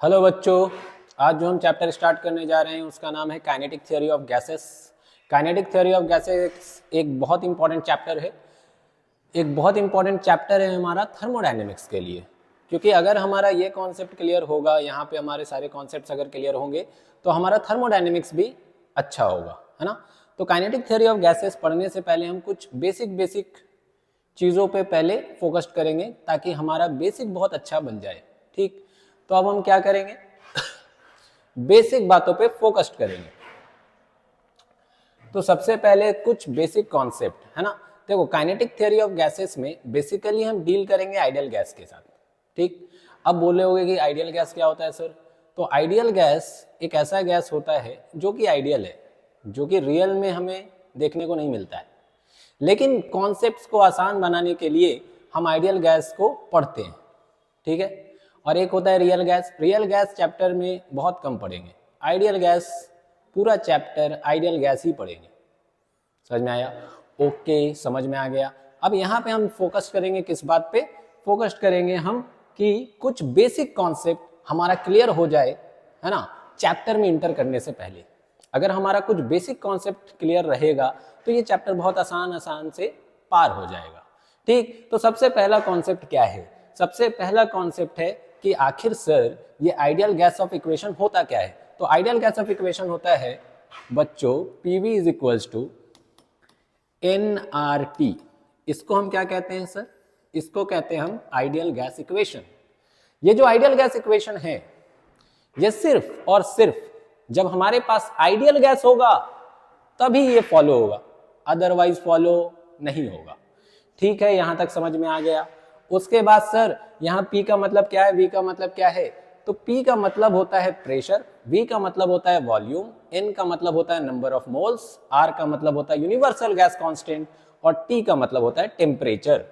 Hello बच्चों, आज जो हम चैप्टर स्टार्ट करने जा रहे हैं उसका नाम है kinetic theory of gases. Kinetic theory of gases एक बहुत इंपॉर्टेंट चैप्टर है। एक बहुत इंपॉर्टेंट चैप्टर है हमारा थर्मोडायनेमिक्स के लिए, क्योंकि अगर हमारा ये कॉन्सेप्ट क्लियर होगा, यहाँ पे हमारे सारे कॉन्सेप्ट्स अगर क्लियर होंगे तो हमारा थर्मोडायनेमिक्स भी अच्छा होगा, है ना। तो काइनेटिक थ्योरी ऑफ गैसेस पढ़ने से पहले हम कुछ बेसिक चीज़ों पे पहले फोकस करेंगे ताकि हमारा बेसिक बहुत अच्छा बन जाए। ठीक, तो अब हम क्या करेंगे, बेसिक बातों पे फोकस करेंगे। तो सबसे पहले कुछ बेसिक कॉन्सेप्ट, है ना। देखो, काइनेटिक थ्योरी ऑफ गैसेस में बेसिकली हम डील करेंगे आइडियल गैस के साथ। ठीक, अब बोले होगे कि आइडियल गैस क्या होता है सर। तो आइडियल गैस एक ऐसा गैस होता है जो कि आइडियल है, जो कि रियल में हमें देखने को नहीं मिलता है, लेकिन कॉन्सेप्ट्स को आसान बनाने के लिए हम आइडियल गैस को पढ़ते हैं। ठीक है, और एक होता है real gas. Real gas chapter में बहुत कम पढ़ेंगे, आइडियल गैस पूरा चैप्टर आइडियल गैस ही पढ़ेंगे। समझ में आया? ओके, समझ में आ गया। अब यहाँ पे हम फोकस करेंगे किस बात पे? फोकस करेंगे हम कि कुछ बेसिक कॉन्सेप्ट हमारा क्लियर हो जाए, है ना, चैप्टर में इंटर करने से पहले। अगर हमारा कुछ बेसिक कॉन्सेप्ट क्लियर रहेगा तो ये चैप्टर बहुत आसान से पार हो जाएगा। ठीक, तो सबसे पहला कॉन्सेप्ट क्या है? सबसे पहला कॉन्सेप्ट है कि आखिर सर ये आइडियल गैस ऑफ इक्वेशन होता क्या है। तो आइडियल गैस ऑफ इक्वेशन होता है बच्चों PV is equals to nRT। इसको हम क्या कहते हैं सर? इसको कहते हैं हम आइडियल गैस इक्वेशन। ये जो आइडियल गैस इक्वेशन है, ये सिर्फ और सिर्फ जब हमारे पास आइडियल गैस होगा तभी ये फॉलो होगा, अदरवाइज फॉलो नहीं होगा। ठीक है, यहां तक समझ में आ गया। उसके बाद सर यहाँ P का मतलब क्या है, V का मतलब क्या है? तो P का मतलब होता है प्रेशर, V का मतलब होता है वॉल्यूम, N का मतलब होता है नंबर ऑफ मोल्स, R का मतलब होता है यूनिवर्सल गैस कांस्टेंट और T का मतलब होता है टेम्परेचर।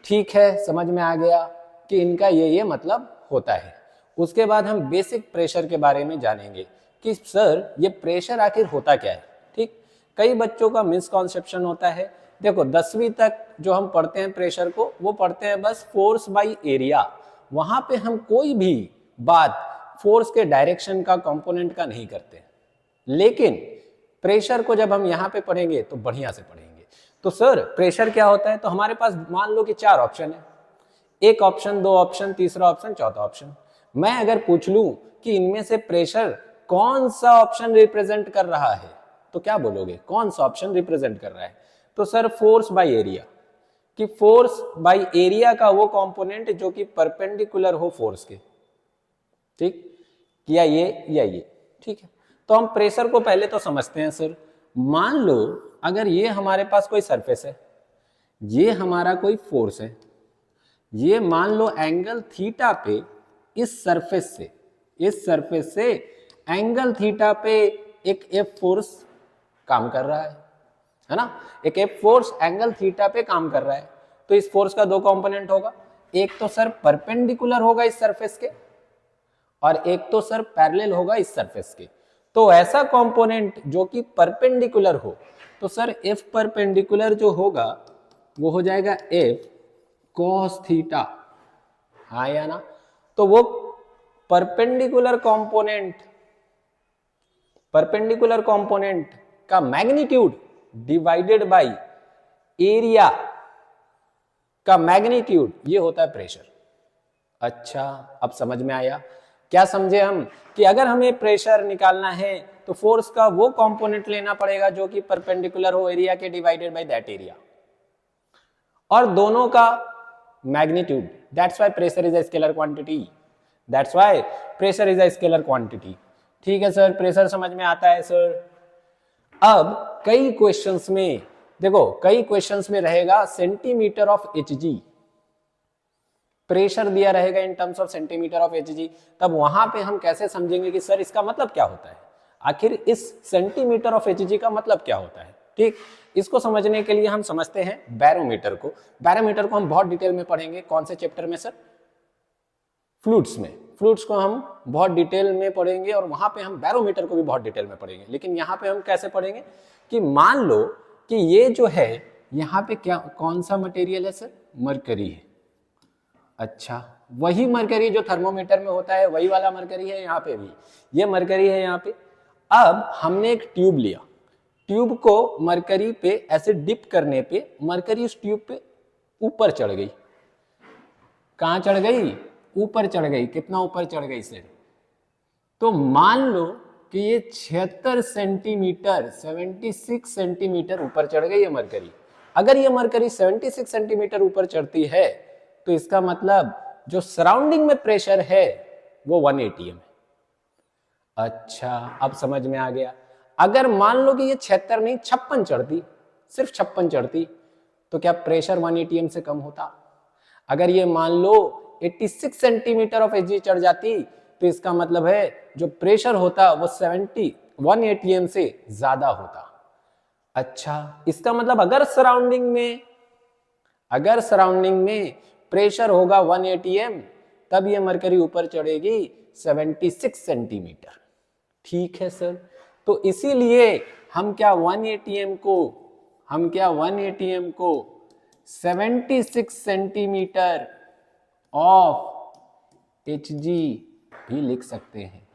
ठीक है, समझ में आ गया कि इनका ये मतलब होता है। उसके बाद हम बेसिक प्रेशर के बारे में जानेंगे कि सर ये प्रेशर आखिर होता क्या है। ठीक, कई बच्चों का मिसकॉन्सेप्शन होता है। देखो, 10वीं तक जो हम पढ़ते हैं प्रेशर को, वो पढ़ते हैं बस फोर्स बाई एरिया। वहां पे हम कोई भी बात फोर्स के डायरेक्शन का, कंपोनेंट का नहीं करते। लेकिन प्रेशर को जब हम यहाँ पे पढ़ेंगे तो बढ़िया से पढ़ेंगे। तो सर प्रेशर क्या होता है? तो हमारे पास मान लो कि 4 ऑप्शन है, एक ऑप्शन, 2 ऑप्शन, तीसरा ऑप्शन, चौथा ऑप्शन। मैं अगर पूछ लूं कि इनमें से प्रेशर कौन सा ऑप्शन रिप्रेजेंट कर रहा है, तो क्या बोलोगे? कौन सा ऑप्शन रिप्रेजेंट कर रहा है? तो सर फोर्स बाय एरिया, कि फोर्स बाय एरिया का वो कंपोनेंट जो कि परपेंडिकुलर हो फोर्स के। ठीक, या ये। ठीक है, तो हम प्रेशर को पहले तो समझते हैं सर। मान लो अगर ये हमारे पास कोई सरफेस है, ये हमारा कोई फोर्स है, ये मान लो एंगल थीटा पे इस सरफेस से एंगल थीटा पे एक एफ फोर्स काम कर रहा है ना। एक एफ फोर्स एंगल थीटा पे काम कर रहा है। तो इस फोर्स का 2 कंपोनेंट होगा, एक तो सर परपेंडिकुलर होगा इस सरफेस के, और एक तो सर पैरेलल होगा इस सरफेस के। तो ऐसा कंपोनेंट जो कि परपेंडिकुलर हो, तो सर एफ परपेंडिकुलर जो होगा वो हो जाएगा एफ कॉस थीटा, हाँ या ना। तो वो परपेंडिकुलर कंपोनेंट का मैग्नीट्यूड डिवाइडेड बाय एरिया का मैग्नीट्यूड, ये होता है प्रेशर। अच्छा, अब समझ में आया? क्या समझे हम कि अगर हमें प्रेशर निकालना है तो फोर्स का वो कंपोनेंट लेना पड़ेगा जो कि परपेंडिकुलर हो एरिया के, डिवाइडेड बाय दैट एरिया, और दोनों का magnitude. That's why pressure is a scalar quantity. ठीक है सर, प्रेशर समझ में आता है सर। अब कई क्वेश्चंस में देखो, कई क्वेश्चंस में रहेगा सेंटीमीटर ऑफ Hg, प्रेशर दिया रहेगा in terms of centimetre of Hg। तब वहां पे हम कैसे समझेंगे कि सर इसका मतलब क्या होता है, आखिर इस सेंटीमीटर ऑफ Hg का मतलब क्या होता है। ठीक, इसको समझने के लिए हम समझते हैं बैरोमीटर को। बैरोमीटर को हम बहुत डिटेल में पढ़ेंगे। कौन से चैप्टर में सर? फ्लूइड्स में। फ्लूइड्स को हम बहुत डिटेल में पढ़ेंगे और वहां पे हम बैरोमीटर को भी बहुत डिटेल में पढ़ेंगे। लेकिन यहाँ पे हम कैसे पढ़ेंगे कि मान लो कि ये जो है यहाँ पे क्या, कौन सा मटेरियल है सर? मरकरी है। अच्छा, वही मरकरी जो थर्मोमीटर में होता है वही वाला मरकरी है यहाँ पे भी, ये मरकरी है यहाँ पे। अब हमने एक ट्यूब लिया, ट्यूब को मरकरी पे ऐसे डिप करने पे मरकरी उस ट्यूब पे ऊपर चढ़ गई। कहां चढ़ गई? ऊपर चढ़ गई। कितना ऊपर चढ़ गई सर? तो मान लो कि ये 76 सेंटीमीटर 76 सेंटीमीटर ऊपर चढ़ गई है मरकरी। अगर ये मरकरी 76 सेंटीमीटर ऊपर चढ़ती है तो इसका मतलब जो सराउंडिंग में प्रेशर है वो 1 atm है। अच्छा, अब समझ में आ गया। अगर मान लो कि ये 76 नहीं 56 चढ़ती, सिर्फ 56 चढ़ती, तो क्या प्रेशर 1 atm से कम होता? अगर ये मान लो 86 सेंटीमीटर ऑफ Hg चढ़ जाती तो इसका मतलब है जो प्रेशर होता वो 71 atm से ज्यादा होता। अच्छा, इसका मतलब अगर सराउंडिंग में प्रेशर होगा 1 atm तब ये मरकरी ऊपर चढ़ेगी 76 सेंटीमीटर। ठीक है सर, तो इसीलिए हम क्या 1 atm को 76 सेंटीमीटर ऑफ Hg भी लिख सकते हैं।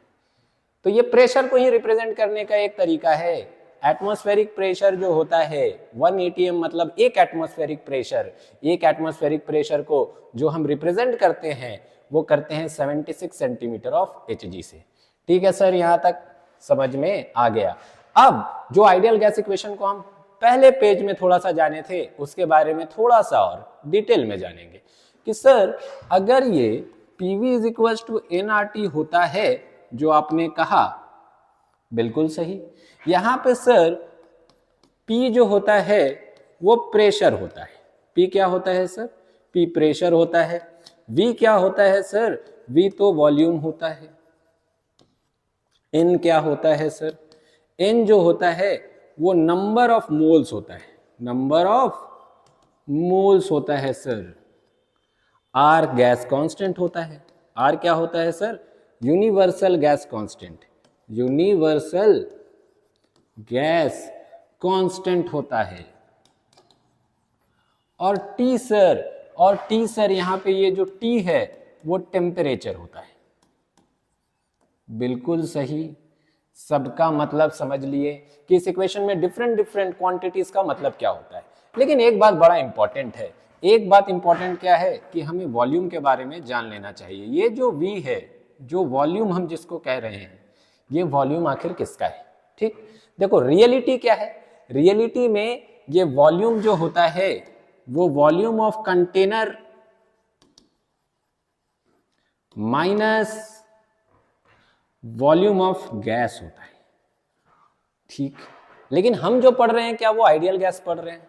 तो ये प्रेशर को ही रिप्रेजेंट करने का एक तरीका है। एटमॉस्फेरिक प्रेशर जो होता है 1 atm मतलब एक एटमॉस्फेरिक प्रेशर को जो हम रिप्रेजेंट करते हैं वो करते हैं 76 सेंटीमीटर ऑफ Hg से। ठीक है सर, यहां तक समझ में आ गया। अब जो आइडियल गैस इक्वेशन को हम पहले पेज में थोड़ा सा जाने थे उसके बारे में थोड़ा सा और डिटेल में जानेंगे कि सर अगर ये PV is equal to nRT होता है जो आपने कहा, बिल्कुल सही। यहां पे सर P जो होता है वो प्रेशर होता है। P क्या होता है सर? P प्रेशर होता है। V क्या होता है सर? V तो वॉल्यूम होता है। N क्या होता है सर? N जो होता है वो नंबर ऑफ मोल्स होता है, नंबर ऑफ मोल्स होता है सर। R गैस कांस्टेंट होता है। R क्या होता है sir? Universal gas constant, universal gas constant होता है। और T सर यहां पे ये जो T है वो टेम्परेचर होता है। बिल्कुल सही, सबका मतलब समझ लिए कि इस इक्वेशन में डिफरेंट क्वांटिटीज का मतलब क्या होता है। लेकिन एक बात बड़ा इंपॉर्टेंट है, एक बात इंपॉर्टेंट क्या है कि हमें वॉल्यूम के बारे में जान लेना चाहिए। ये जो V है, जो वॉल्यूम हम जिसको कह रहे हैं, ये वॉल्यूम आखिर किसका है? ठीक, देखो रियलिटी क्या है, रियलिटी में ये वॉल्यूम जो होता है वो volume of container minus volume of gas होता है। ठीक, लेकिन हम जो पढ़ रहे हैं क्या वो आइडियल गैस पढ़ रहे हैं?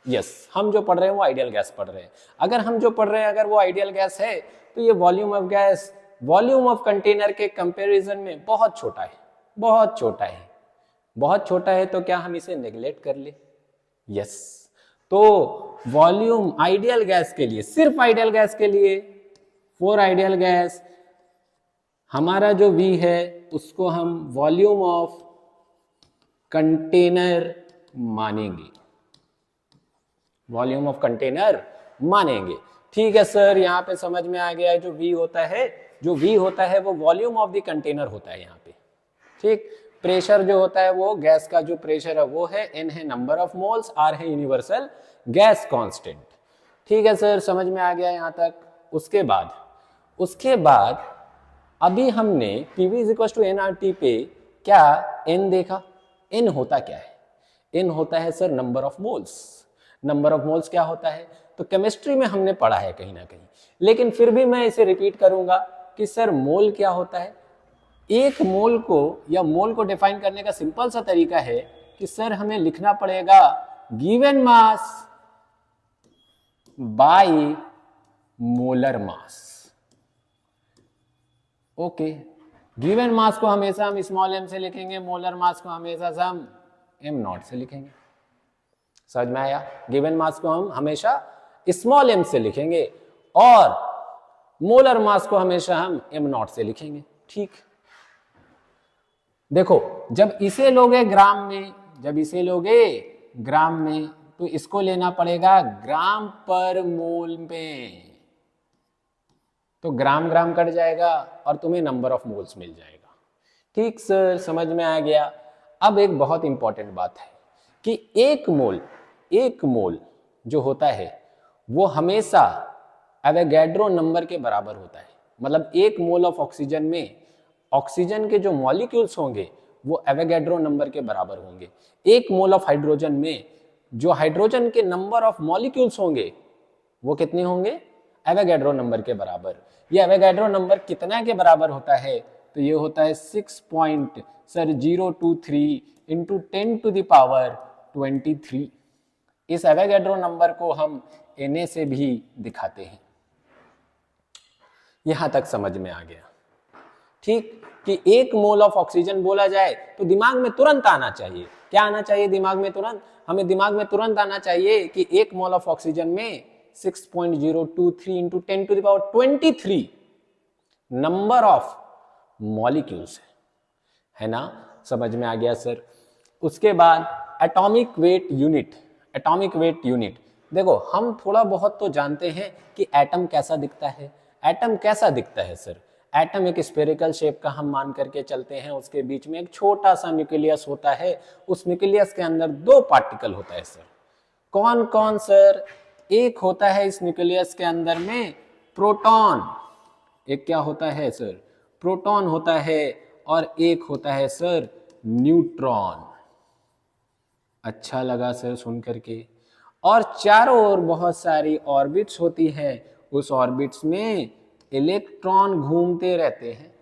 यस, हम जो पढ़ रहे हैं वो आइडियल गैस पढ़ रहे हैं। अगर हम जो पढ़ रहे हैं अगर वो आइडियल गैस है तो ये volume of gas volume of container के कंपैरिजन में बहुत छोटा है, बहुत छोटा है। बहुत छोटा है तो क्या हम इसे नेग्लेक्ट कर ले? यस, तो वॉल्यूम आइडियल गैस के लिए, सिर्फ आइडियल गैस के लिए, फॉर आइडियल गैस हमारा जो V है उसको हम वॉल्यूम ऑफ कंटेनर मानेंगे, वॉल्यूम ऑफ कंटेनर मानेंगे। ठीक है सर, यहां पे समझ में आ गया है जो V होता है वो वॉल्यूम ऑफ द कंटेनर होता है यहाँ पे। ठीक, प्रेशर जो होता है वो गैस का जो प्रेशर है वो है, N है नंबर ऑफ मोल्स, R है यूनिवर्सल गैस कांस्टेंट। ठीक है सर, समझ में आ गया यहाँ तक। उसके बाद अभी हमने PV is equal to nRT पे क्या N देखा। N होता क्या है? N होता है sir number of moles. Number of moles क्या होता है तो केमिस्ट्री में हमने पढ़ा है कहीं ना कहीं, लेकिन फिर भी मैं इसे रिपीट करूंगा कि सर मोल क्या होता है। एक मोल को या मोल को डिफाइन करने का सिंपल सा तरीका है कि सर हमें लिखना पड़ेगा given mass by molar mass. Okay, given mass को हमेशा हम स्मॉल m से लिखेंगे, मोलर मास को हमेशा हम m0 से लिखेंगे। समझ में आया? गिवन मास को हम हमेशा स्मॉल m से लिखेंगे और मोलर मास को हमेशा हम m0 से लिखेंगे। ठीक, देखो जब इसे लोगे ग्राम में तो इसको लेना पड़ेगा ग्राम पर मोल में। तो ग्राम ग्राम कट जाएगा और तुम्हें नंबर ऑफ मोल्स मिल जाएगा। ठीक सर, समझ में आ गया। अब एक बहुत इंपॉर्टेंट बात है कि एक मोल जो होता है वो हमेशा एवोगैड्रो नंबर के बराबर होता है। मतलब एक मोल ऑफ ऑक्सीजन में ऑक्सीजन के जो मॉलिक्यूल्स होंगे वो एवोगैड्रो नंबर के बराबर होंगे। एक मोल ऑफ हाइड्रोजन में जो हाइड्रोजन के नंबर ऑफ मॉलिक्यूल्स होंगे वो कितने होंगे? एवोगैड्रो नंबर के बराबर। ये एवोगैड्रो नंबर कितना के बराबर होता है? तो ये होता है 6.023 इंटू 10⁻23। इस एवोगैड्रो नंबर को हम Na से भी दिखाते हैं। यहां तक समझ में आ गया? ठीक, कि एक मोल ऑफ ऑक्सीजन बोला जाए तो दिमाग में तुरंत आना चाहिए, क्या आना चाहिए दिमाग में तुरंत? हमें दिमाग में तुरंत आना चाहिए कि एक मोल ऑफ ऑक्सीजन में 6.023 इंटू 10⁻23 नंबर ऑफ मॉलिक्यूल्स है ना? समझ में आ गया सर? उसके बाद atomic weight unit. Atomic weight unit, देखो हम थोड़ा बहुत तो जानते हैं कि एटम कैसा दिखता है। एटम कैसा दिखता है सर? एटम एक स्फेरिकल शेप का हम मान करके चलते हैं, उसके बीच में एक छोटा सा न्यूक्लियस होता है, उस न्यूक्लियस के अंदर 2 पार्टिकल होता है सर। कौन कौन सर? एक होता है इस न्यूक्लियस के अंदर में प्रोटॉन, एक क्या होता है सर? प्रोटॉन होता है, और एक होता है सर न्यूट्रॉन। अच्छा लगा सर सुन करके। और चारों ओर बहुत सारी ऑर्बिट्स होती है, उस ऑर्बिट्स में इलेक्ट्रॉन घूमते रहते हैं।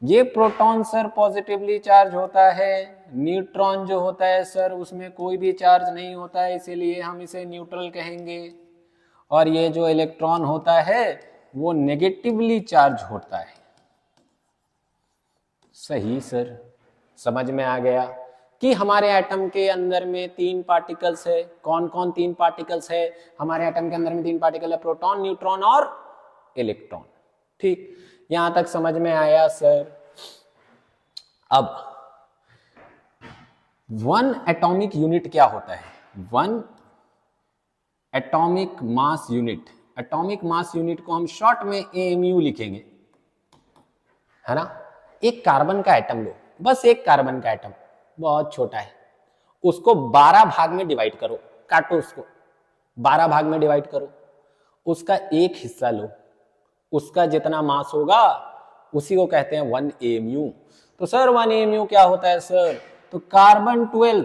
ये प्रोटॉन सर पॉजिटिवली चार्ज होता है, न्यूट्रॉन जो होता है सर उसमें कोई भी चार्ज नहीं होता है, इसीलिए हम इसे न्यूट्रल कहेंगे। और ये जो इलेक्ट्रॉन होता है वो नेगेटिवली चार्ज होता है। सही सर, समझ में आ गया कि हमारे एटम के अंदर में 3 पार्टिकल्स है। कौन कौन 3 पार्टिकल्स है? हमारे एटम के अंदर में 3 पार्टिकल है, प्रोटॉन, न्यूट्रॉन और इलेक्ट्रॉन। ठीक, यहां तक समझ में आया सर? अब 1 एटॉमिक यूनिट क्या होता है? 1 atomic mass unit. Atomic mass unit को हम शॉर्ट में AMU लिखेंगे, है ना? एक कार्बन का एटम लो, बस एक कार्बन का एटम बहुत छोटा है, उसको 12 भाग में डिवाइड करो, काटो उसको 12 भाग में डिवाइड करो, उसका एक हिस्सा लो, उसका जितना मास होगा उसी को कहते हैं 1 AMU। तो सर 1 AMU क्या होता है सर? तो कार्बन 12।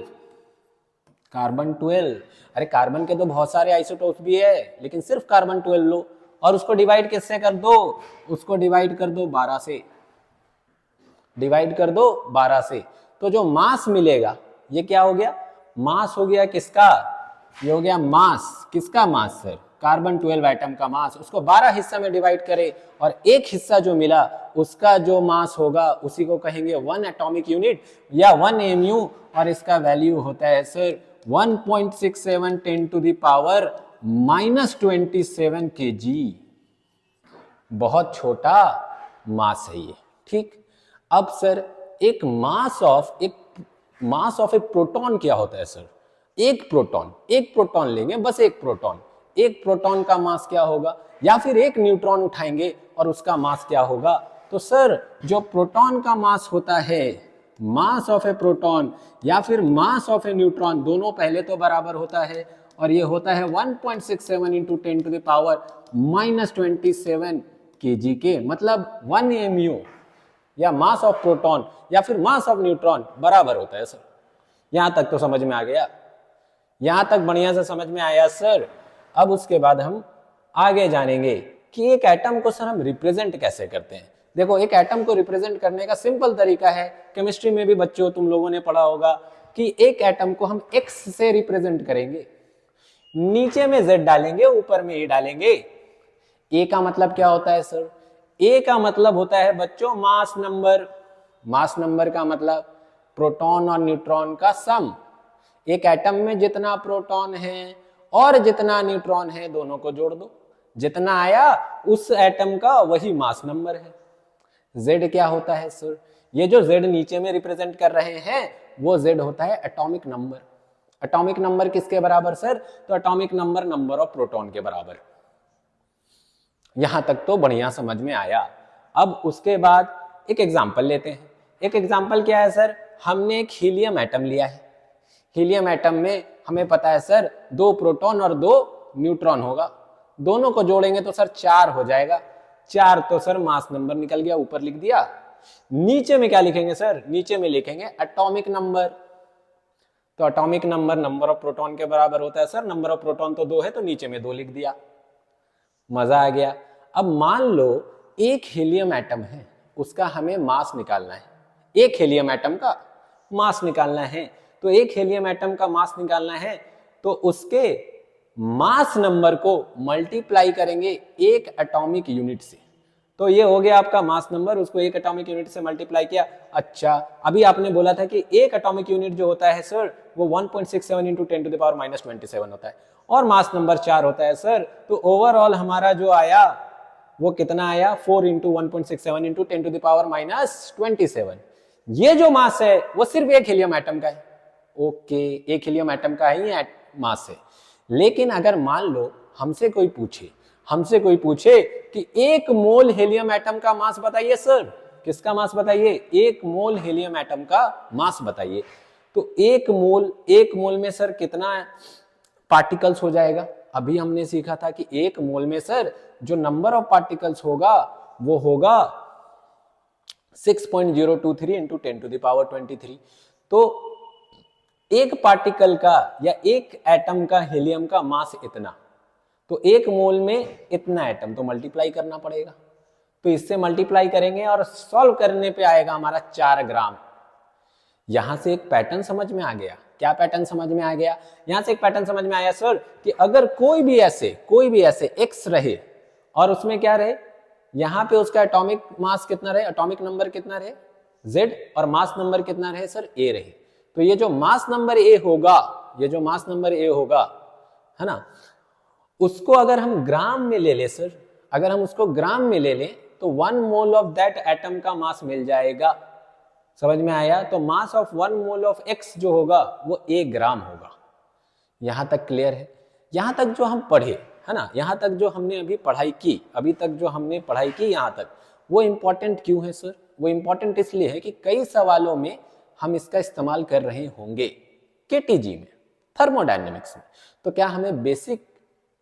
कार्बन 12, अरे कार्बन के तो बहुत सारे आइसोटोप्स भी है, लेकिन सिर्फ कार्बन 12 लो और उसको डिवाइड किससे कर दो? उसको डिवाइड कर दो 12 से, डिवाइड कर दो 12 से। तो जो मास मिलेगा ये क्या हो गया? मास हो गया किसका? ये हो गया मास। किसका मास सर? कार्बन 12 एटम का मास। उसको 12 हिस्सा में डिवाइड करें और एक हिस्सा जो मिला उसका जो मास होगा उसी को कहेंगे 1 एटॉमिक यूनिट या 1 AMU, और इसका वैल्यू होता है सर 1.67 10⁻⁻27 kg। बहुत छोटा मास है ये। ठीक, अब सर एक मास ऑफ ए प्रोटॉन क्या होता है सर? एक प्रोटॉन लेंगे, बस एक प्रोटॉन का मास क्या होगा? या फिर एक न्यूट्रॉन उठाएंगे और उसका मास क्या होगा? तो सर जो प्रोटॉन का मास होता है, मास ऑफ ए प्रोटॉन या फिर मास ऑफ ए न्यूट्रॉन, दोनों पहले तो बराबर होता है, और ये होता है 1.67 इंटू 10⁻⁻27 kg के। मतलब 1 AMU या मास ऑफ प्रोटॉन या फिर मास ऑफ न्यूट्रॉन बराबर होता है सर। यहां तक तो समझ में आ गया? यहां तक बढ़िया से समझ में आया सर? अब उसके बाद हम आगे जानेंगे कि एक एटम को सर हम रिप्रेजेंट कैसे करते हैं। देखो एक एटम को रिप्रेजेंट करने का सिंपल तरीका है, केमिस्ट्री में भी बच्चों तुम लोगों ने पढ़ा होगा कि एक एटम को हम X से रिप्रेजेंट करेंगे, नीचे में Z डालेंगे, ऊपर में A डालेंगे। A का मतलब क्या होता है सर? A का मतलब होता है बच्चों मास नंबर। मास नंबर का मतलब प्रोटॉन और न्यूट्रॉन का सम। एक एटम में जितना प्रोटॉन है और जितना न्यूट्रॉन है दोनों को जोड़ दो, जितना आया उस एटम का वही मास नंबर है। Z क्या होता है सर? ये जो Z नीचे में रिप्रेजेंट कर रहे हैं वो Z होता है एटॉमिक नंबर। एटॉमिक नंबर किसके बराबर सर? तो एटॉमिक नंबर ऑफ प्रोटॉन के बराबर। यहां तक तो बढ़िया समझ में आया। अब उसके बाद एक एग्जाम्पल लेते हैं। एक एग्जाम्पल क्या है सर, हमने एक हीलियम एटम लिया है। हीलियम एटम में हमें पता है सर 2 प्रोटॉन और 2 न्यूट्रॉन होगा, दोनों को जोड़ेंगे तो सर 4 हो जाएगा। 4 तो सर मास नंबर निकल गया, ऊपर लिख दिया। नीचे में क्या लिखेंगे सर, नीचे में लिखेंगे एटॉमिक नंबर। तो atomic number number of proton के बराबर होता है सर, नंबर ऑफ प्रोटॉन तो 2 है तो नीचे में 2 लिख दिया। मजा आ गया। अब मान लो एक हीलियम एटम है, उसका हमें मास निकालना है। एक हीलियम एटम का मास निकालना है, तो एक हीलियम एटम का मास निकालना है तो उसके मास नंबर को मल्टीप्लाई करेंगे एक एटॉमिक यूनिट से। तो ये हो गया आपका मास नंबर, उसको एक एटॉमिक यूनिट से मल्टीप्लाई किया। अच्छा, अभी आपने बोला था कि एक एटॉमिक यूनिट जो होता है सर वो 1.67 इंटू 10 टू द पावर -27 होता है और मास नंबर 4 होता है सर। तो ओवरऑल हमारा जो आया वो कितना आया, 4 into 1.67 into 10 to the power -27। ये जो मास है वो सिर्फ एक हीलियम एटम का है। ओके, एक हीलियम एटम का ही मास है। लेकिन अगर मान लो हमसे कोई पूछे कि 1 मोल हीलियम एटम का मास बताइए सर, किसका मास बताइए, 1 मोल हीलियम एटम का मास बताइए। तो 1 मोल में सर कितना पार्टिकल्स हो जाएगा। अभी हमने सीखा था कि 1 मोल में सर जो नंबर ऑफ पार्टिकल्स होगा वो होगा 6.023 इंटू 10 टू द पावर 23। तो एक पार्टिकल का या एक एटम का हीलियम का मास इतना, तो 1 मोल में इतना एटम, तो मल्टीप्लाई करना पड़ेगा। तो इससे मल्टीप्लाई करेंगे और सॉल्व करने पे आएगा हमारा 4 ग्राम। यहां से एक पैटर्न समझ में आ गया। क्या पैटर्न समझ में आ गया, यहां से एक पैटर्न समझ में आया सर कि अगर कोई भी ऐसे एक्स रहे और उसमें क्या रहे, यहां पे उसका एटॉमिक मास कितना रहे, एटॉमिक नंबर कितना रहे Z, और मास नंबर कितना रहे सर A रहे। तो ये जो मास नंबर A होगा, है ना, उसको अगर हम ग्राम में ले ले सर, अगर हम उसको ग्राम में ले लें तो 1 मोल ऑफ दैट एटम का मास मिल जाएगा। समझ में आया। तो mass of 1 mole of X जो होगा वो 1 ग्राम होगा। यहां तक क्लियर है। यहां तक जो हम पढ़े, है ना, यहां तक जो हमने अभी पढ़ाई की, अभी तक जो हमने पढ़ाई की यहां तक, वो इंपॉर्टेंट क्यों है सर, वो इंपॉर्टेंट इसलिए है कि कई सवालों में हम इसका इस्तेमाल कर रहे होंगे केटीजी में, थर्मोडायनेमिक्स में। तो क्या हमें बेसिक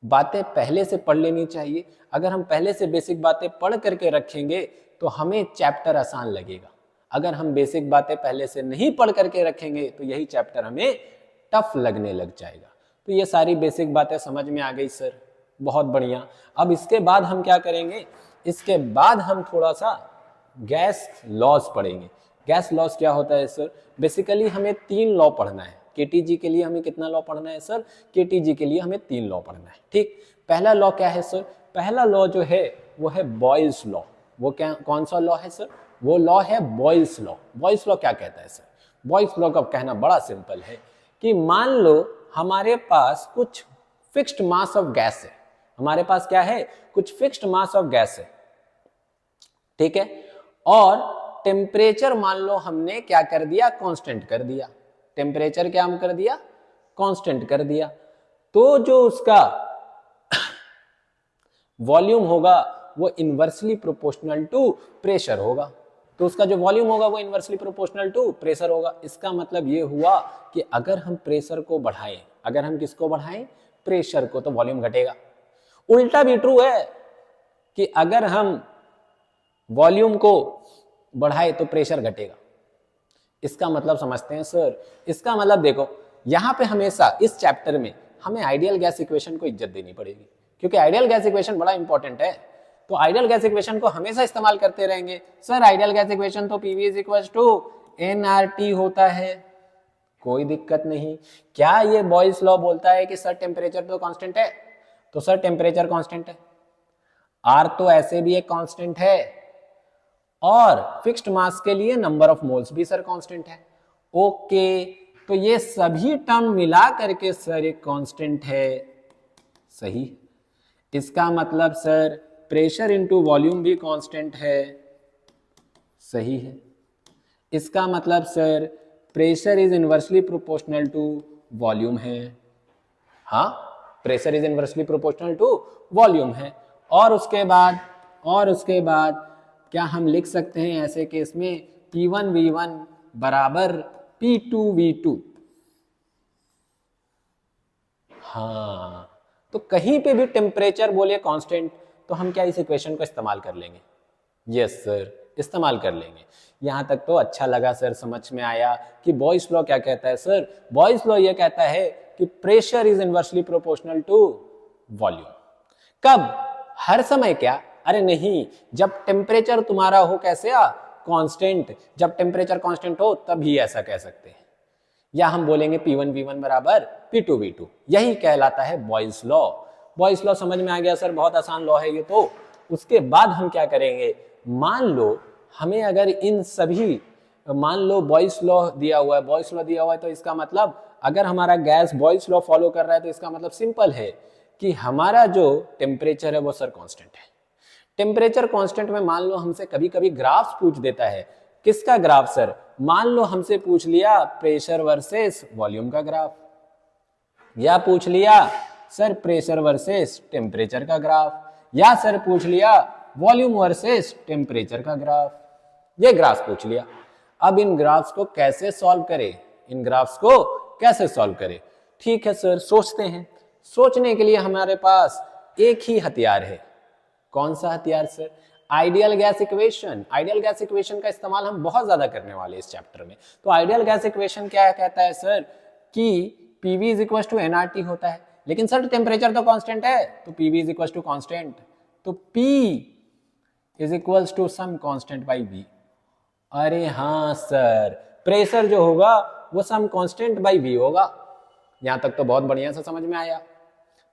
बातें पहले से पढ़ लेनी चाहिए। अगर हम पहले से बेसिक बातें पढ़ करके रखेंगे तो हमें चैप्टर आसान लगेगा। अगर हम बेसिक बातें पहले से नहीं पढ़ करके रखेंगे तो यही चैप्टर हमें टफ लगने लग जाएगा। तो ये सारी बेसिक बातें समझ में आ गई सर, बहुत बढ़िया। अब इसके बाद हम क्या करेंगे, इसके बाद हम थोड़ा सा गैस लॉज पढ़ेंगे। गैस लॉज क्या होता है सर, बेसिकली हमें 3 लॉ पढ़ना है। केटीजी के लिए हमें कितना लॉ पढ़ना है सर, केटीजी के लिए हमें 3 लॉ पढ़ना है। ठीक, पहला लॉ क्या है सर, पहला लॉ जो है वो है बॉयल्स लॉ। वो क्या, कौन सा लॉ है सर, वो लॉ है बॉयल्स लॉ। बॉयल्स लॉ क्या कहता है सर, बॉयल्स लॉ का कहना बड़ा सिंपल है कि मान लो हमारे पास कुछ फिक्स्ड मास ऑफ गैस है, हमारे पास क्या है, कुछ फिक्स्ड मास ऑफ गैस है, ठीक है, और टेम्परेचर मान लो हमने क्या कर दिया, कांस्टेंट कर दिया। टेम्परेचर क्या हम कर दिया, कांस्टेंट कर दिया। तो जो उसका वॉल्यूम होगा वो इनवर्सली प्रोपोर्शनल टू प्रेशर होगा। तो उसका जो वॉल्यूम होगा वो इनवर्सली प्रोपोर्शनल टू प्रेशर होगा। इसका मतलब ये हुआ कि अगर हम प्रेशर को बढ़ाएं, अगर हम किसको बढ़ाएं, प्रेशर को, तो वॉल्यूम घटेगा। उल्टा भी ट्रू है कि अगर हम वॉल्यूम को बढ़ाए तो प्रेशर घटेगा। इसका मतलब समझते हैं सर, इसका मतलब देखो, यहां पे हमेशा इस चैप्टर में हमें आइडियल गैस इक्वेशन को इज्जत देनी पड़ेगी, क्योंकि आइडियल गैस इक्वेशन बड़ा इंपॉर्टेंट है। तो आइडियल गैस इक्वेशन को हमेशा इस्तेमाल करते रहेंगे। सर आइडियल गैस इक्वेशन तो PV = nRT होता है, कोई दिक्कत नहीं। क्या ये बॉयल्स लॉ बोलता है कि सर टेम्परेचर तो कांस्टेंट है, तो सर टेम्परेचर कांस्टेंट है, R तो ऐसे भी एक कांस्टेंट है, और फिक्स्ड मास के लिए नंबर ऑफ मोल्स भी सर कांस्टेंट है। ओके, तो ये सभी टर्म मिला करके सर एक कांस्टेंट है, सही। इसका मतलब सर प्रेशर इनटू वॉल्यूम भी कांस्टेंट है, सही है। इसका मतलब sir pressure is inversely proportional to volume है, हाँ, pressure is inversely proportional to volume है। और उसके बाद क्या हम लिख सकते हैं ऐसे केस में P1V1 बराबर P2V2। हाँ, तो कहीं पे भी टेम्परेचर बोले कांस्टेंट तो हम क्या इस इक्वेशन को इस्तेमाल कर लेंगे? यस सर, इस्तेमाल कर लेंगे। यहां तक तो अच्छा लगा सर, समझ में आया कि बॉयस लॉ क्या कहता है। सर बॉयस लॉ ये कहता है कि pressure is inversely proportional to volume. कब? हर समय क्या? अरे नहीं, जब टेम्परेचर तुम्हारा हो कैसे कांस्टेंट, जब टेम्परेचर कांस्टेंट हो तभी ऐसा कह सकते हैं। या हम बोलेंगे P1V1 बराबर P2V2, यही कहलाता है बॉयस लॉ। बॉयस लॉ समझ में आ गया सर, बहुत आसान लॉ है ये। तो उसके बाद हम क्या करेंगे, मान लो हमें अगर इन सभी, मान लो बॉयस लॉ दिया हुआ है, बॉयस लॉ दिया हुआ है तो इसका मतलब अगर हमारा गैस बॉयस लॉ फॉलो कर रहा है तो इसका मतलब सिंपल है कि हमारा जो टेम्परेचर है वो सर कांस्टेंट है। टेम्परेचर कांस्टेंट में मान लो हमसे कभी कभी ग्राफ पूछ देता है। किसका ग्राफ सर? मान लो हमसे पूछ लिया प्रेशर वर्सेस वॉल्यूम का ग्राफ, या पूछ लिया सर प्रेशर वर्सेस टेम्परेचर का ग्राफ, या सर पूछ लिया वॉल्यूम वर्सेस टेम्परेचर का ग्राफ। ये ग्राफ पूछ लिया। अब इन ग्राफ्स को कैसे सॉल्व करें, इन ग्राफ्स को कैसे सॉल्व करें? ठीक है सर, सोचते हैं। सोचने के लिए हमारे पास एक ही हथियार है। कौन सा हथियार sir? Ideal gas equation. Ideal gas equation का इस्तेमाल हम बहुत ज्यादा करने वाले इस चैप्टर में। तो आइडियल गैस इक्वेशन क्या कहता है सर कि PV is equal to nRT होता है, लेकिन सर टेम्परेचर तो कांस्टेंट है, तो PV is equal to constant, तो P is equal to some constant by V। अरे हाँ सर, प्रेशर जो होगा वो सम कांस्टेंट बाई V होगा। यहां तक तो बहुत बढ़िया से समझ में आया,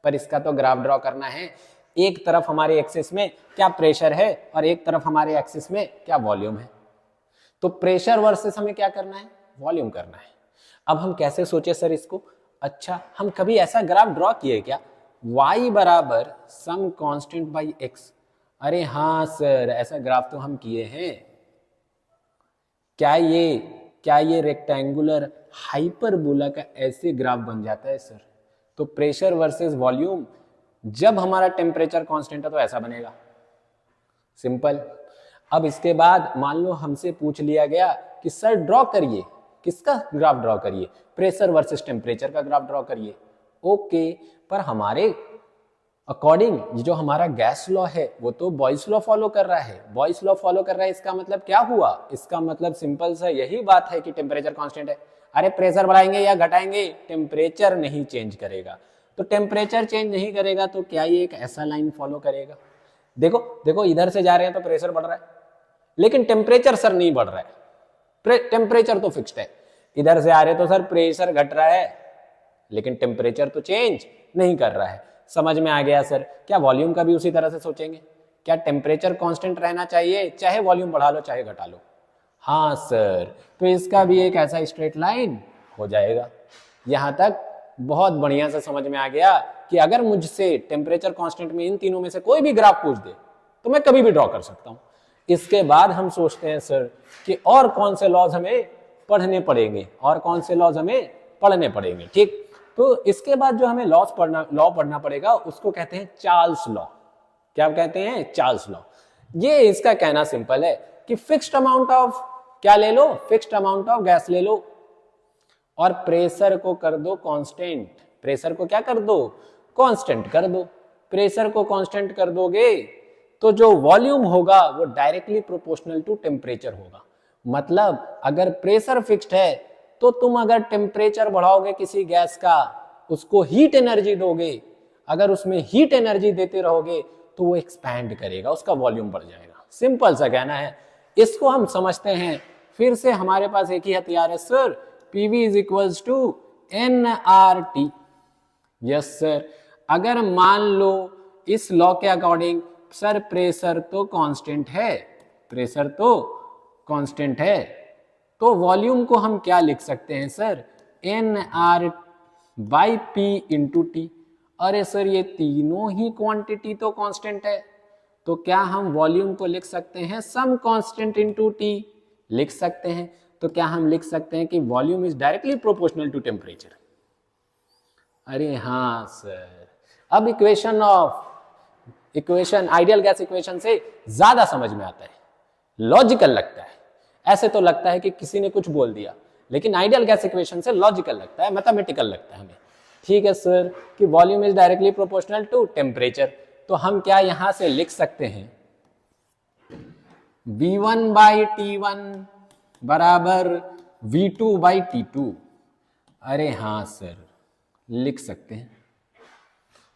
पर इसका तो ग्राफ ड्रॉ करना है। एक तरफ हमारे एक्सिस में क्या प्रेशर है और एक तरफ हमारे एक्सिस में क्या वॉल्यूम है। तो प्रेशर वर्सेस हमें क्या करना है? वॉल्यूम करना है। अब हम कैसे सोचे सर इसको? अच्छा, हम कभी ऐसा ग्राफ ड्रॉ किए क्या? y बराबर सम कांस्टेंट बाई x। अरे हाँ सर, ऐसा ग्राफ तो हम किए हैं। क्या ये रेक्टेंगुलर हाइपरबोला का ऐसे ग्राफ बन जाता है सर? तो प्रेशर वर्सेस वॉल्यूम जब हमारा टेम्परेचर कांस्टेंट है तो ऐसा बनेगा, सिंपल। अब इसके बाद मान लो हमसे पूछ लिया गया कि सर ड्रॉ करिए, किसका ग्राफ ड्रॉ करिए? प्रेशर वर्सेस टेम्परेचर का ग्राफ ड्रॉ करिए। ओके, पर हमारे अकॉर्डिंग जो हमारा गैस लॉ है वो तो बॉयस लॉ फॉलो कर रहा है। बॉयस लॉ फॉलो कर रहा है, इसका मतलब क्या हुआ? इसका मतलब सिंपल सा यही बात है कि टेम्परेचर कांस्टेंट है। अरे प्रेशर बढ़ाएंगे या घटाएंगे, टेम्परेचर नहीं चेंज करेगा। तो टेम्परेचर चेंज नहीं करेगा तो क्या ये एक ऐसा लाइन फॉलो करेगा? देखो देखो, इधर से जा रहे हैं तो प्रेशर बढ़ रहा है, लेकिन टेम्परेचर सर नहीं बढ़ रहा है। टेम्परेचर तो फिक्स्ड है। इधर से आ रहे तो सर प्रेशर घट रहा है, लेकिन टेम्परेचर तो चेंज नहीं कर रहा है। समझ में आ गया सर? क्या वॉल्यूम का भी उसी तरह से सोचेंगे? क्या टेम्परेचर कांस्टेंट रहना चाहिए, चाहे वॉल्यूम बढ़ा लो चाहे घटा लो? हाँ सर, तो इसका भी एक ऐसा स्ट्रेट लाइन हो जाएगा। यहां तक बहुत बढ़िया से समझ में आ गया कि अगर मुझसे टेम्परेचर कांस्टेंट में इन तीनों में से कोई भी ग्राफ पूछ दे तो मैं कभी भी ड्रॉ कर सकता हूं। इसके बाद हम सोचते हैं सर कि और कौन से लॉज हमें पढ़ने पड़ेंगे, और कौन से लॉज हमें पढ़ने पड़ेंगे। ठीक, तो इसके बाद जो हमें लॉ पढ़ना पड़ेगा उसको कहते हैं चार्ल्स लॉ। क्या कहते हैं? Charles law. ये इसका कहना सिंपल है कि फिक्स्ड अमाउंट ऑफ क्या ले लो, फिक्स्ड अमाउंट ऑफ गैस ले लो और प्रेशर को कर दो कांस्टेंट। प्रेशर को क्या कर दो? कांस्टेंट कर दो। प्रेशर को कांस्टेंट कर दोगे तो जो वॉल्यूम होगा वो डायरेक्टली प्रोपोर्शनल टू टेम्परेचर होगा। मतलब अगर प्रेशर फिक्स्ड है तो तुम अगर टेम्परेचर बढ़ाओगे किसी गैस का, उसको हीट एनर्जी दोगे, अगर उसमें हीट एनर्जी देते रहोगे तो वो एक्सपैंड करेगा, उसका वॉल्यूम बढ़ जाएगा। सिंपल सा कहना है, इसको हम समझते हैं। फिर से हमारे पास एक ही हथियार है sir, PV is equals to nRT। Yes sir, अगर मान लो इस लॉ के अकॉर्डिंग सर प्रेशर तो कांस्टेंट है, प्रेशर तो कांस्टेंट है, तो वॉल्यूम को हम क्या लिख सकते हैं sir? nR by P into T. अरे सर ये तीनों ही क्वांटिटी तो कांस्टेंट है, तो क्या हम वॉल्यूम को लिख सकते हैं सम कांस्टेंट इंटू टी? लिख सकते हैं। तो क्या हम लिख सकते हैं कि volume is directly proportional to temperature? अरे हाँ सर। अब equation of equation, ideal gas equation से ज्यादा समझ में आता है, लॉजिकल लगता है। ऐसे तो लगता है कि किसी ने कुछ बोल दिया, लेकिन आइडियल गैस इक्वेशन से लॉजिकल लगता है, मैथमेटिकल लगता है हमें। ठीक है सर, कि volume is directly proportional to temperature, तो हम क्या यहां से लिख सकते हैं V1/T1 बराबर V2/T2। अरे हाँ सर, लिख सकते हैं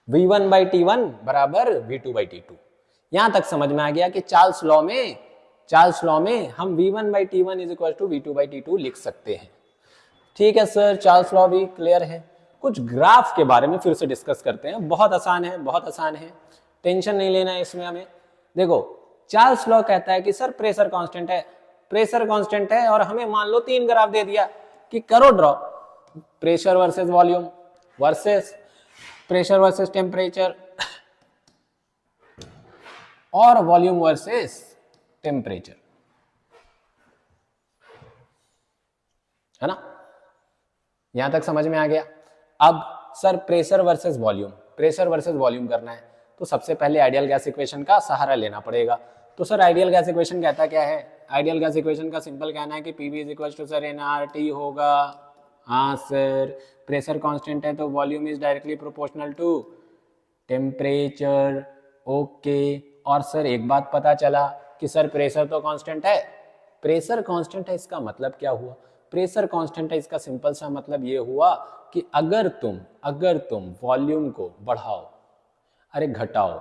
V1/T1 बराबर V2/T2। यहां तक समझ में आ गया कि चार्ल्स लॉ में हम V1/T1 is equal to V2/T2 लिख सकते हैं। ठीक है सर, चार्ल्स लॉ भी क्लियर है। कुछ ग्राफ के बारे में फिर से डिस्कस करते हैं, बहुत आसान है, टेंशन नहीं लेना है इसमें हमें। देखो, चार्ल्स लॉ कहता है कि सर प्रेशर कांस्टेंट है और हमें मान लो 3 ग्राफ दे दिया कि करो draw, pressure versus volume versus pressure versus temperature और वॉल्यूम वर्सेस टेम्परेचर, है ना। यहां तक समझ में आ गया। अब सर प्रेशर वर्सेस वॉल्यूम करना है, तो सबसे पहले आइडियल गैस इक्वेशन का सहारा लेना पड़ेगा। तो सर आइडियल गैस इक्वेशन कहता क्या है? आइडियल गैस इक्वेशन का सिंपल कहना है कि PV is equal to sir nRT होगा। हाँ सर, प्रेशर कांस्टेंट है तो volume is directly proportional to temperature. Okay, और सर एक बात पता चला कि सर प्रेशर तो कांस्टेंट है, इसका मतलब क्या हुआ? प्रेशर कांस्टेंट है, इसका सिंपल सा मतलब ये हुआ कि अगर तुम वॉल्यूम को बढ़ाओ, अरे घटाओ,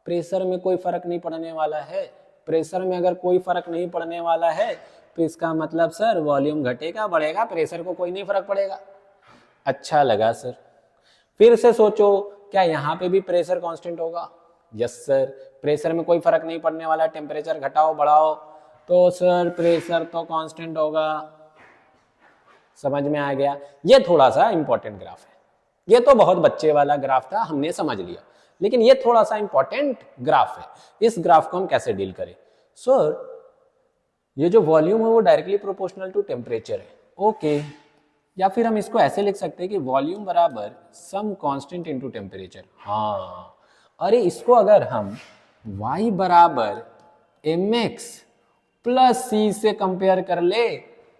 प्रेशर में कोई फर्क नहीं पड़ने वाला है। प्रेशर में अगर कोई फर्क नहीं पड़ने वाला है तो इसका मतलब सर वॉल्यूम घटेगा बढ़ेगा, प्रेशर को कोई नहीं फर्क पड़ेगा। अच्छा लगा सर। फिर से सोचो, क्या यहाँ पे भी प्रेशर कांस्टेंट होगा? यस सर, प्रेशर में कोई फर्क नहीं पड़ने वाला, टेम्परेचर घटाओ बढ़ाओ तो सर प्रेशर तो कांस्टेंट होगा। समझ में आ गया? ये थोड़ा सा इंपॉर्टेंट ग्राफ है, ये तो बहुत बच्चे वाला ग्राफ था, हमने समझ लिया, लेकिन ये थोड़ा सा इंपॉर्टेंट ग्राफ है। इस ग्राफ को हम कैसे डील करें? सर ये जो वॉल्यूम है वो डायरेक्टली प्रोपोर्शनल टू टेम्परेचर है। ओके, या फिर हम इसको ऐसे लिख सकते हैं कि वॉल्यूम बराबर सम कांस्टेंट इनटू टेम्परेचर। हाँ, अरे इसको अगर हम y बराबर mx प्लस c से कंपेयर कर ले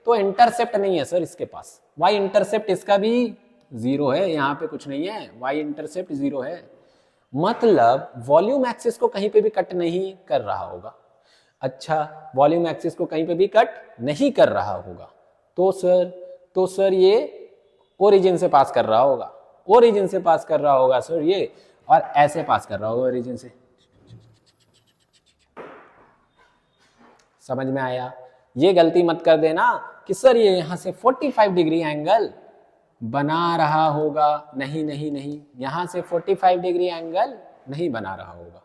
तो इंटरसेप्ट नहीं है सर इसके पास, y इंटरसेप्ट इसका भी 0 है, यहाँ पे कुछ नहीं है, y इंटरसेप्ट 0 है, मतलब वॉल्यूम एक्सिस को कहीं पे भी कट नहीं कर रहा होगा। अच्छा, वॉल्यूम एक्सिस को कहीं पे भी कट नहीं कर रहा होगा तो सर ये ओरिजिन से पास कर रहा होगा, सर ये, और ऐसे पास कर रहा होगा ओरिजिन से। समझ में आया? ये गलती मत कर देना कि सर ये यहां से 45 डिग्री एंगल बना रहा होगा। नहीं, यहां से 45 डिग्री एंगल नहीं बना रहा होगा।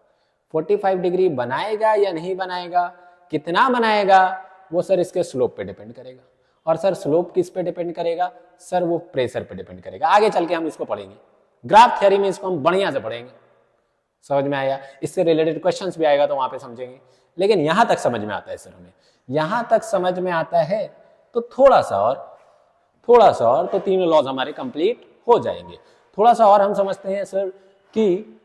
45 डिग्री बनाएगा या नहीं बनाएगा, कितना बनाएगा, वो सर इसके स्लोप पे डिपेंड करेगा। और सर स्लोप किस पे डिपेंड करेगा? सर वो प्रेशर पे डिपेंड करेगा। आगे चल के हम इसको पढ़ेंगे, ग्राफ थ्योरी में इसको हम बढ़िया से पढ़ेंगे। समझ में आया? इससे रिलेटेड क्वेश्चंस भी आएगा तो वहां पे समझेंगे, लेकिन यहां तक समझ में आता है सर हमें, यहां तक समझ में आता है तो थोड़ा सा और तो तीनों लॉज हमारे कंप्लीट हो जाएंगे। थोड़ा सा और हम समझते हैं सर कि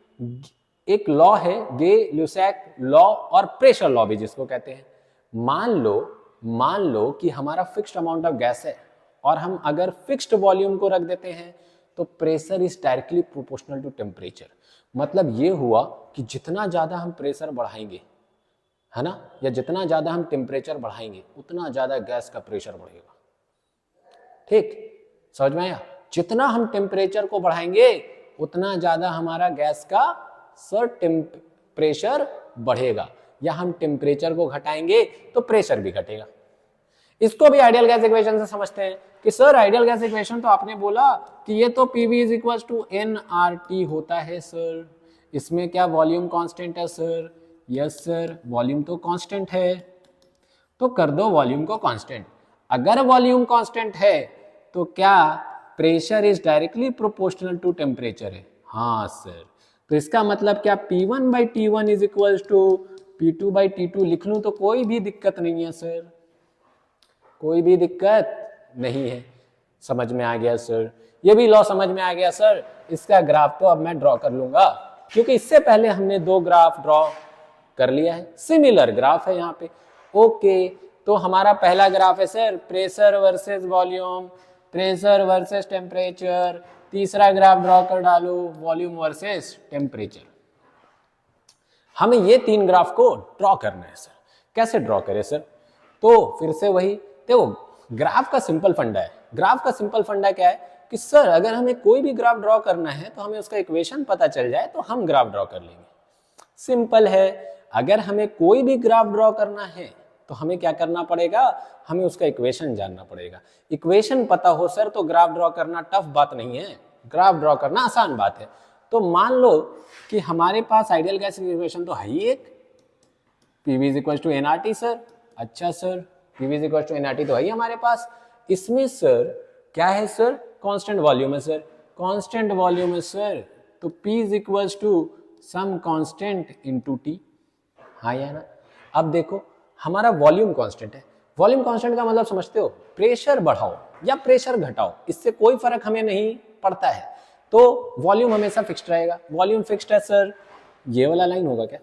एक लॉ है गे-ल्यूसैक लॉ और प्रेशर लॉ भी जिसको कहते हैं। मान लो कि हमारा फिक्स्ड अमाउंट ऑफ गैस है और हम अगर फिक्स्ड वॉल्यूम को रख देते हैं तो pressure is directly proportional to temperature. मतलब ये हुआ कि जितना ज्यादा हम प्रेशर बढ़ाएंगे, है ना, या जितना ज्यादा हम टेम्परेचर बढ़ाएंगे उतना ज्यादा गैस का प्रेशर बढ़ेगा। ठीक, समझ में आया? जितना हम टेम्परेचर को बढ़ाएंगे उतना ज्यादा हमारा गैस का सर प्रेशर बढ़ेगा, या हम टेम्परेचर को घटाएंगे तो प्रेशर भी घटेगा। इसको भी आइडियल गैस इक्वेशन से समझते हैं कि सर आइडियल गैस इक्वेशन तो आपने बोला कि ये तो PV is equal to nRT होता है सर, इसमें क्या वॉल्यूम कांस्टेंट है सर? यस सर, वॉल्यूम तो कांस्टेंट है, तो कर दो वॉल्यूम को कांस्टेंट। अगर वॉल्यूम कांस्टेंट है तो क्या pressure is directly proportional to temperature है? हाँ सर, तो इसका मतलब क्या P1/T1 is equal to P2/T2 लिख लूं तो कोई भी दिक्कत नहीं है सर, कोई भी दिक्कत नहीं है। समझ में आ गया सर? ये भी लॉ समझ में आ गया सर। इसका ग्राफ तो अब मैं ड्रॉ कर लूंगा, क्योंकि इससे पहले हमने 2 ग्राफ ड्रॉ कर लिया है, सिमिलर ग्राफ है यहाँ पे। ओके, तो हमारा पहला ग्राफ है sir pressure versus volume, pressure versus temperature. तीसरा ग्राफ ड्रॉ कर डालो वॉल्यूम वर्सेस टेम्परेचर। हमें ये 3 ग्राफ को ड्रॉ करना है सर। कैसे ड्रॉ करें सर? तो फिर से वही देखो, ग्राफ का सिंपल फंडा है। ग्राफ का सिंपल फंडा क्या है कि सर अगर हमें कोई भी ग्राफ ड्रॉ करना है तो हमें उसका इक्वेशन पता चल जाए तो हम ग्राफ ड्रॉ कर लेंगे। सिंपल है। अगर हमें कोई भी ग्राफ ड्रॉ करना है तो हमें क्या करना पड़ेगा? हमें उसका इक्वेशन जानना पड़ेगा। इक्वेशन पता हो सर तो ग्राफ ड्रॉ करना टफ बात नहीं है, ग्राफ ड्रॉ करना आसान बात है। तो मान लो कि हमारे पास आइडियल गैस इक्वेशन तो है ही एक, PV = nRT सर। अच्छा सर, PV = nRT तो है ही हमारे पास। इसमें सर क्या है सर? कांस्टेंट वॉल्यूम है सर। कांस्टेंट वॉल्यूम है सर, तो P = some constant into T। हाँ या ना? अब देखो हमारा वॉल्यूम कांस्टेंट है। वॉल्यूम कांस्टेंट का मतलब समझते हो? प्रेशर बढ़ाओ या प्रेशर घटाओ, इससे कोई फर्क हमें नहीं पड़ता है। तो वॉल्यूम हमेशा फिक्स्ड रहेगा। वॉल्यूम फिक्स्ड है सर, ये वाला लाइन होगा क्या?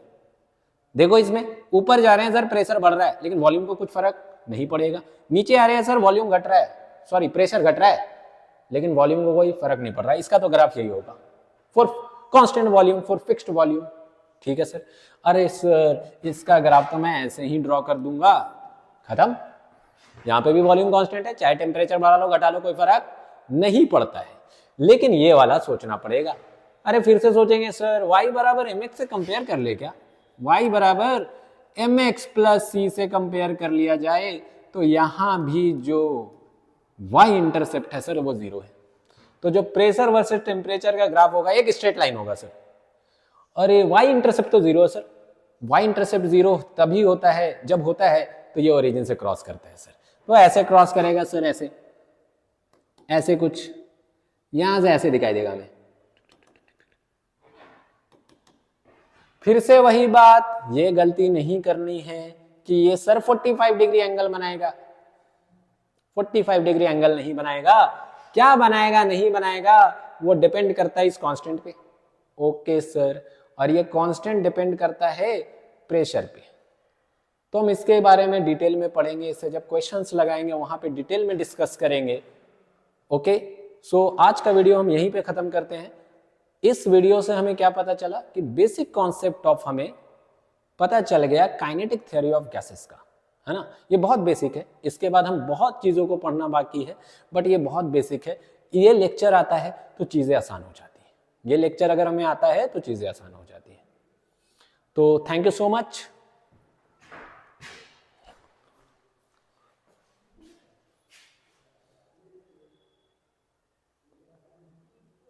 देखो इसमें ऊपर जा रहे हैं सर प्रेशर बढ़ रहा है, लेकिन वॉल्यूम को कुछ फर्क नहीं पड़ेगा। नीचे आ रहे हैं सर वॉल्यूम घट रहा है, सॉरी प्रेशर घट रहा है, लेकिन वॉल्यूम को कोई फर्क नहीं पड़ रहा है। इसका तो ग्राफ यही होगा, for constant volume for fixed volume. ठीक है सर। अरे सर इसका ग्राफ तो मैं ऐसे ही ड्रॉ कर दूंगा, खत्म। यहाँ पे भी वॉल्यूम कांस्टेंट है, चाहे टेम्परेचर बढ़ा लो घटा लो कोई फर्क नहीं पड़ता है। लेकिन ये वाला सोचना पड़ेगा। अरे फिर से सोचेंगे सर y = mx से कंपेयर कर ले क्या? y = mx + c से कंपेयर कर लिया जाए तो यहां भी जो y इंटरसेप्ट है सर वो 0 है। तो जो प्रेशर वर्सेस टेम्परेचर का ग्राफ होगा एक स्ट्रेट लाइन होगा सर। अरे y इंटरसेप्ट तो 0 है सर। y इंटरसेप्ट 0 तभी होता है जब होता है तो ये ओरिजिन से क्रॉस करता है सर। तो ऐसे क्रॉस करेगा सर, ऐसे ऐसे कुछ यहां से ऐसे दिखाई देगा हमें। फिर से वही बात, ये गलती नहीं करनी है कि ये सर 45 डिग्री एंगल बनाएगा। 45 डिग्री एंगल नहीं बनाएगा। क्या बनाएगा नहीं बनाएगा वो डिपेंड करता है इस कांस्टेंट पे। ओके सर, और ये कांस्टेंट डिपेंड करता है प्रेशर पे। तो हम इसके बारे में डिटेल में पढ़ेंगे, इससे जब क्वेश्चंस लगाएंगे वहां पे डिटेल में डिस्कस करेंगे। ओके, सो आज का वीडियो हम यहीं पे खत्म करते हैं। इस वीडियो से हमें क्या पता चला कि बेसिक कॉन्सेप्ट ऑफ हमें पता चल गया काइनेटिक थ्योरी ऑफ गैसेस का, है ना। ये बहुत बेसिक है, इसके बाद हम बहुत चीज़ों को पढ़ना बाकी है, बट ये बहुत बेसिक है। ये लेक्चर आता है तो चीज़ें आसान हो जाती हैं। ये लेक्चर अगर हमें आता है तो चीज़ें आसान हो जाती हैं। तो थैंक यू सो मच।